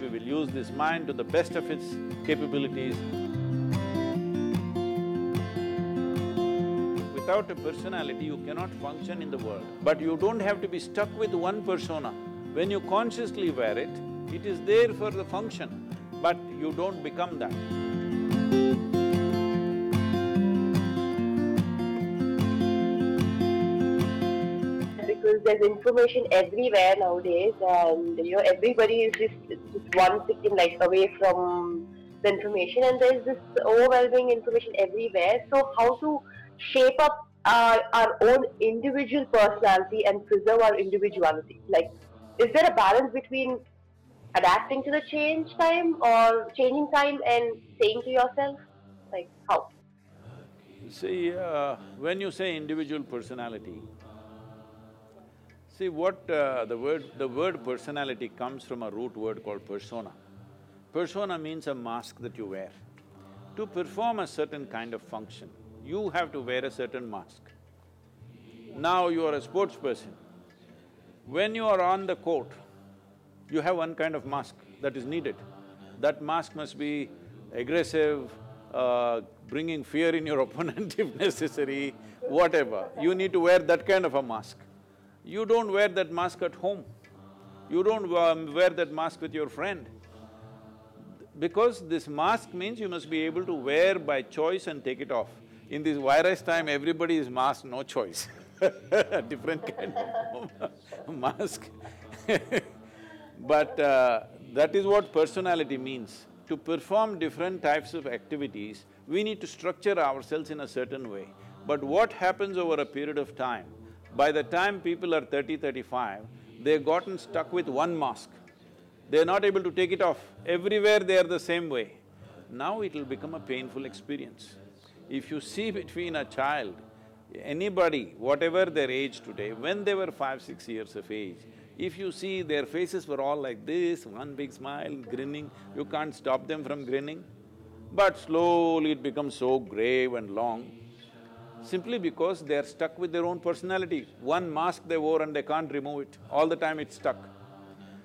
we will use this mind to the best of its capabilities. Without a personality, you cannot function in the world. But you don't have to be stuck with one persona. When you consciously wear it, it is there for the function, but you don't become that. Because there's information everywhere nowadays, and everybody is just 1 second like away from the information, and there's this overwhelming information everywhere. So how to shape up our own individual personality and preserve our individuality? Like, is there a balance between adapting to the changing time and staying to yourself? Like, how? See, when you say individual personality, see what the word personality comes from a root word called persona. Persona means a mask that you wear. To perform a certain kind of function, you have to wear a certain mask. Now you are a sports person. When you are on the court, you have one kind of mask that is needed. That mask must be aggressive, bringing fear in your opponent if necessary, whatever. You need to wear that kind of a mask. You don't wear that mask at home. You don't wear that mask with your friend. Because this mask means you must be able to wear by choice and take it off. In this virus time, everybody is masked, no choice different kind of mask But that is what personality means. To perform different types of activities, we need to structure ourselves in a certain way. But what happens over a period of time, by the time people are 30, 35, they've gotten stuck with one mask. They're not able to take it off. Everywhere they are the same way. Now it will become a painful experience. If you see between a child, anybody, whatever their age today, when they were 5, 6 years of age, if you see their faces were all like this, one big smile, grinning, you can't stop them from grinning. But slowly it becomes so grave and long, simply because they are stuck with their own personality. One mask they wore and they can't remove it, all the time it's stuck.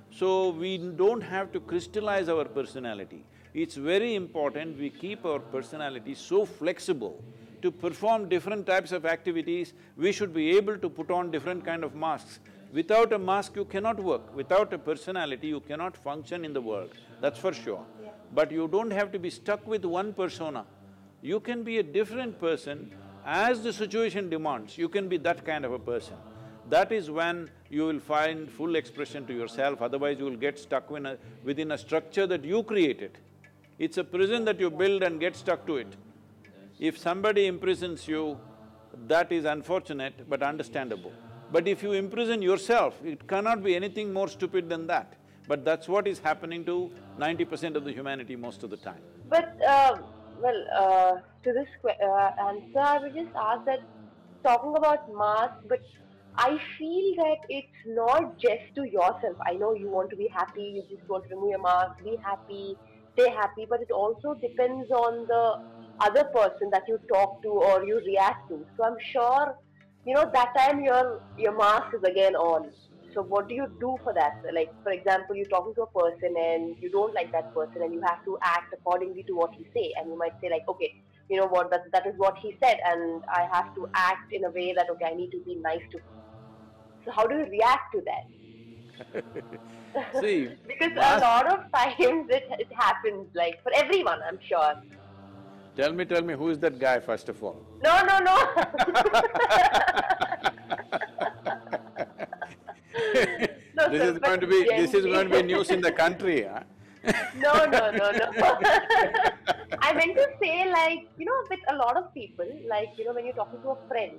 So we don't have to crystallize our personality. It's very important we keep our personality so flexible. To perform different types of activities, we should be able to put on different kind of masks. Without a mask, you cannot work. Without a personality, you cannot function in the world, that's for sure. But you don't have to be stuck with one persona. You can be a different person as the situation demands, you can be that kind of a person. That is when you will find full expression to yourself, otherwise you will get stuck within a structure that you created. It's a prison that you build and get stuck to it. If somebody imprisons you, that is unfortunate but understandable. But if you imprison yourself, it cannot be anything more stupid than that. But that's what is happening to 90% of the humanity most of the time. But, to this answer, I would just ask that, talking about mask, but I feel that it's not just to yourself. I know you want to be happy, you just want to remove your mask, be happy, stay happy, but it also depends on the other person that you talk to or you react to. So I'm sure, that time your mask is again on. So what do you do for that? Like, for example, you're talking to a person and you don't like that person and you have to act accordingly to what he say, and you might say like, okay, you know what, that is what he said and I have to act in a way that, okay, I need to be nice to him. So how do you react to that? See, Because a mask… lot of times it happens, like for everyone, I'm sure. Tell me, who is that guy first of all? No, no, no. No, This sir, is but this is going to be generally. news in the country, huh? No, no, no, no. I meant to say, like, with a lot of people, like, when you're talking to a friend,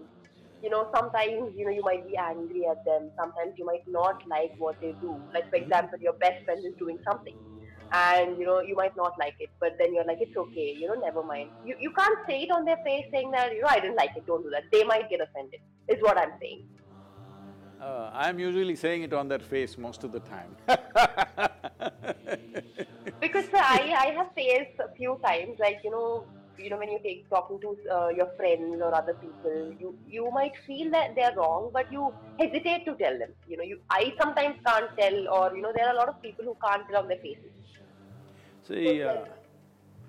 sometimes, you might be angry at them. Sometimes you might not like what they do. Like, for example, your best friend is doing something and, you might not like it, but then you're like, it's okay, never mind. You can't say it on their face saying that, I didn't like it, don't do that. They might get offended, is what I'm saying. I'm usually saying it on their face most of the time Because sir, I have faced a few times, like, when you take talking to your friends or other people, you might feel that they're wrong, but you hesitate to tell them. I sometimes can't tell, or there are a lot of people who can't tell on their faces. So See, it's like,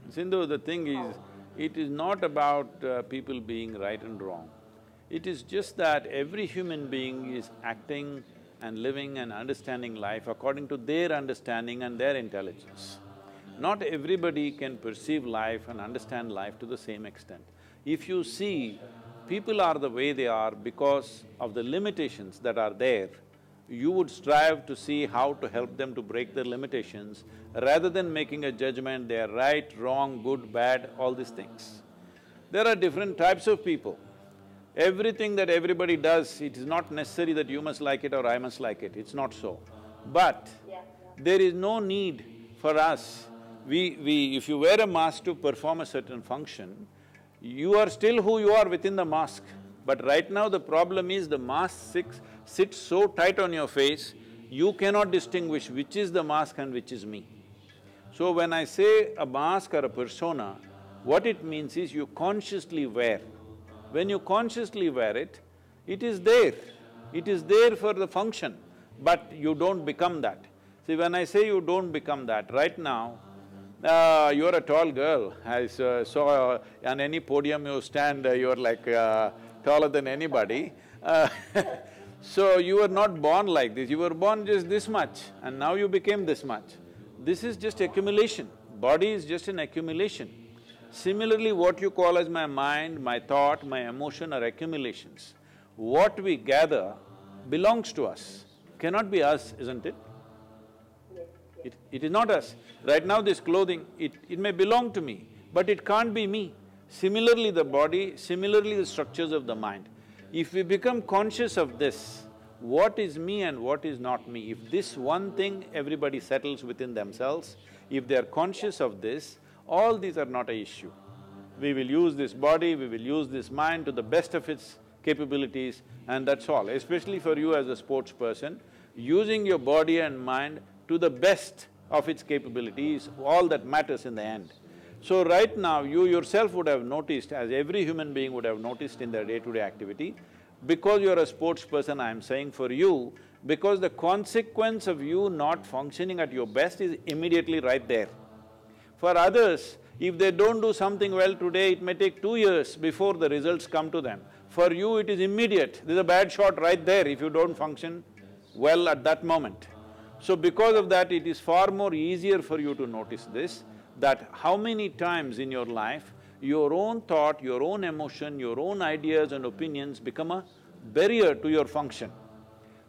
Sindhu, the thing is, how? it is not about people being right and wrong. It is just that every human being is acting and living and understanding life according to their understanding and their intelligence. Not everybody can perceive life and understand life to the same extent. If you see, people are the way they are because of the limitations that are there, you would strive to see how to help them to break their limitations rather than making a judgment, they are right, wrong, good, bad, all these things. There are different types of people. Everything that everybody does, it is not necessary that you must like it or I must like it, it's not so. But Yeah. there is no need for us, if you wear a mask to perform a certain function, you are still who you are within the mask. But right now the problem is the mask sits so tight on your face, you cannot distinguish which is the mask and which is me. So when I say a mask or a persona, what it means is you consciously wear. When you consciously wear it, it is there. It is there for the function, but you don't become that. See, when I say you don't become that, right now, you're a tall girl. I saw on any podium you stand, you're like taller than anybody. So you were not born like this, you were born just this much and now you became this much. This is just accumulation, body is just an accumulation. Similarly, what you call as my mind, my thought, my emotion are accumulations. What we gather belongs to us, cannot be us, isn't it? It is not us. Right now this clothing, it may belong to me, but it can't be me. Similarly the body, similarly the structures of the mind. If we become conscious of this, what is me and what is not me, if this one thing everybody settles within themselves, if they are conscious of this, all these are not an issue. We will use this body, we will use this mind to the best of its capabilities and that's all. Especially for you as a sports person, using your body and mind to the best of its capabilities, all that matters in the end. So right now, you yourself would have noticed, as every human being would have noticed in their day-to-day activity, because you're a sports person, I'm saying for you, because the consequence of you not functioning at your best is immediately right there. For others, if they don't do something well today, it may take 2 years before the results come to them. For you, it is immediate. There's a bad shot right there if you don't function well at that moment. So because of that, it is far more easier for you to notice this, that how many times in your life, your own thought, your own emotion, your own ideas and opinions become a barrier to your function.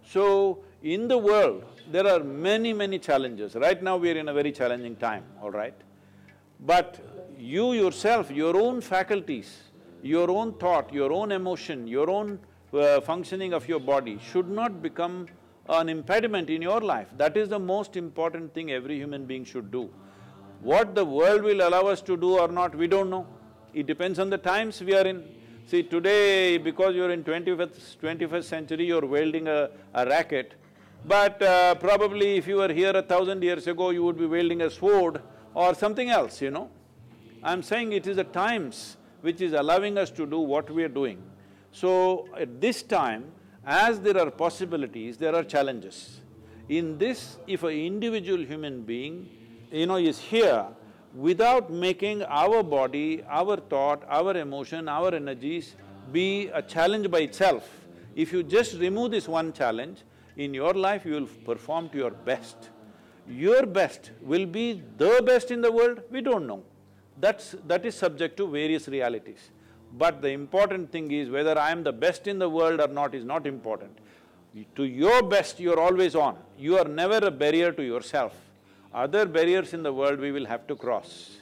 So, in the world, there are many challenges. Right now we are in a very challenging time, all right? But you yourself, your own faculties, your own thought, your own emotion, your own functioning of your body should not become an impediment in your life. That is the most important thing every human being should do. What the world will allow us to do or not, we don't know. It depends on the times we are in. See, today, because you're in 21st century, you're wielding a racket, but probably if you were here 1,000 years ago, you would be wielding a sword or something else, you know. I'm saying it is the times which is allowing us to do what we are doing. So, at this time, as there are possibilities, there are challenges. In this, if an individual human being, is here, without making our body, our thought, our emotion, our energies be a challenge by itself, if you just remove this one challenge, in your life you will perform to your best. Your best will be the best in the world, we don't know. That is subject to various realities. But the important thing is whether I am the best in the world or not is not important. To your best, you're always on. You are never a barrier to yourself. Other barriers in the world we will have to cross.